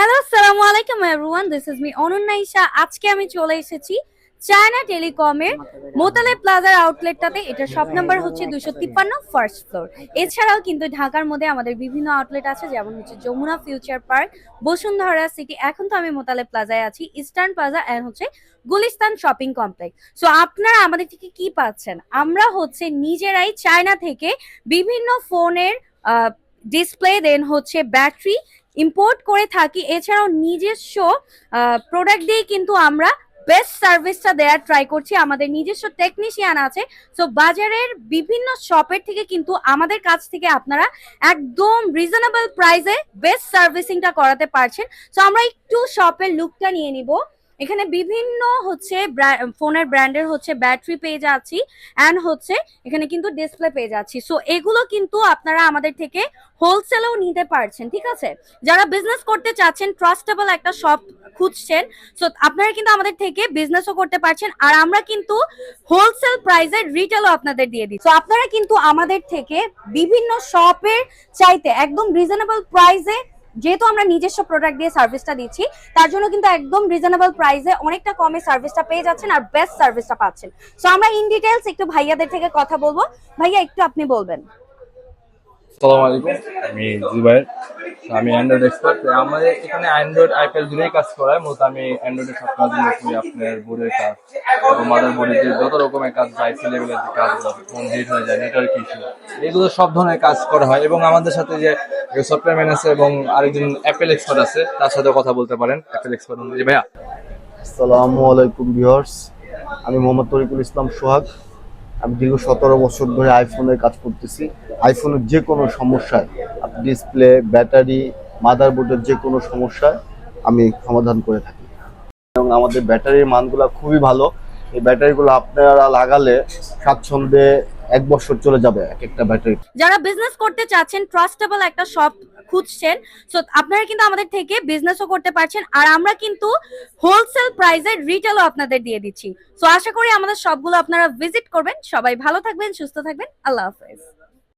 Hello, আসসালামু আলাইকুম everyone, this is me Ananya Isha. আজকে আমি চলে এসেছি চায়না টেলিকমের মোতালে প্লাজার আউটলেটটাতে। এটা শপ নাম্বার হচ্ছে 253, ফার্স্ট ফ্লোর। এছাড়াও কিন্তু ঢাকার মধ্যে আমাদের বিভিন্ন আউটলেট আছে, যেমন হচ্ছে Jamuna future park, Bashundhara city. এখন তো আমি মোতালে প্লাজায় আছি, ইস্টার্ন প্লাজা এন্ড হচ্ছে গুলিস্তান শপিং কমপ্লেক্স। সো আপনারা আমাদের থেকে কি পাচ্ছেন? আমরা হচ্ছে নিজেরাই চায়না থেকে বিভিন্ন ফোনের ডিসপ্লে, দেন হচ্ছে ব্যাটারি ইম্পোর্ট করে থাকি। এছাড়াও নিজস্ব প্রোডাক্ট দিয়ে কিন্তু আমরা বেস্ট সার্ভিসটা দেওয়ার ট্রাই করছি। আমাদের নিজস্ব টেকনিশিয়ান আছে। সো বাজারের বিভিন্ন শপের থেকে কিন্তু আমাদের কাছ থেকে আপনারা একদম রিজনেবল প্রাইসে বেস্ট সার্ভিসিংটা করাতে পারছেন। সো আমরা একটু শপের লুকটা নিয়ে নিব। এখানে বিভিন্ন হচ্ছে ফোনের ব্র্যান্ডের হচ্ছে ব্যাটারি পেয়ে যাচ্ছি, অ্যান্ড হচ্ছে এখানে কিন্তু ডিসপ্লে পেয়ে যাচ্ছি। সো এগুলো কিন্তু আপনারা আমাদের থেকে হোলসেলেও নিতে পারছেন, ঠিক আছে? যারা বিজনেস করতে চাচ্ছেন, ট্রাস্টেবল একটা শপ খুঁজছেন, সো আপনারা কিন্তু আমাদের থেকে বিজনেসও করতে পারছেন। আর আমরা কিন্তু হোলসেল প্রাইসে রিটেলও আপনাদের দিয়ে দিই। সো আপনারা কিন্তু আমাদের থেকে বিভিন্ন শপের চাইতে একদম রিজনেবল প্রাইসে, যেহেতু আমরা নিজস্ব প্রোডাক্ট দিয়ে সার্ভিসটা দিচ্ছি, তার জন্য কিন্তু একদম রিজনেবল প্রাইসে অনেকটা কমে সার্ভিসটা পেয়ে যাচ্ছেন আর বেস্ট সার্ভিসটা পাচ্ছেন। সো আমরা ইন ডিটেলস একটু ভাইয়াদের থেকে কথা বলবো। ভাইয়া, একটু আপনি বলবেন। আসসালামু আলাইকুম, আমি জুবাইর। আমি অ্যান্ড্রয়েড এক্সপার্ট। আমাদের এখানে অ্যান্ড্রয়েড আইপিএল দুটোই কাজ করায়। মূলত আমি অ্যান্ড্রয়েডের সব কাজগুলো করি। আপনার বোর্ডের কাজ, মাদার বোর্ডের যে যত রকমের কাজ, আইসি লেভেলের যে কাজ, ফোন হিট হয়ে যায়, নেটওয়ার্ক ইস্যু, এগুলো সব ধরনের কাজ করা হয়। এবং আমাদের সাথে যে সফটওয়্যার ম্যান আছে এবং আরেকজন অ্যাপেল এক্সপার্ট আছে, তার সাথে কথা বলতে পারেন। অ্যাপেল এক্সপার্ট জি ভাইয়া। আসসালামু আলাইকুম ভিউয়ার্স, আমি মোহাম্মদ তরিকুল ইসলাম সোহাগ। আমি দীর্ঘ 17 বছর ধরে আইফোনের কাজ করতেছি। আইফোনের যে কোনো সমস্যায়, ডিসপ্লে, ব্যাটারি, মাদারবোর্ডের যে কোনো সমস্যায় আমি সমাধান করে থাকি। এবং আমাদের ব্যাটারির মানগুলো খুবই ভালো। এই ব্যাটারিগুলো আপনারা লাগালে স্বাচ্ছন্দ্যে 1 বছর চলে যাবে এক একটা ব্যাটারি। যারা বিজনেস করতে চাচ্ছেন, ট্রাস্টেবল একটা শপ খুঁজছেন, সো আপনারা কিন্তু আমাদের থেকে বিজনেসও করতে পারছেন। আর আমরা কিন্তু হোলসেল প্রাইসে রিটেলও আপনাদের দিয়ে দিচ্ছি। সো আশা করি আমাদের সবগুলো আপনারা ভিজিট করবেন। সবাই ভালো থাকবেন, সুস্থ থাকবেন। আল্লাহ হাফেজ।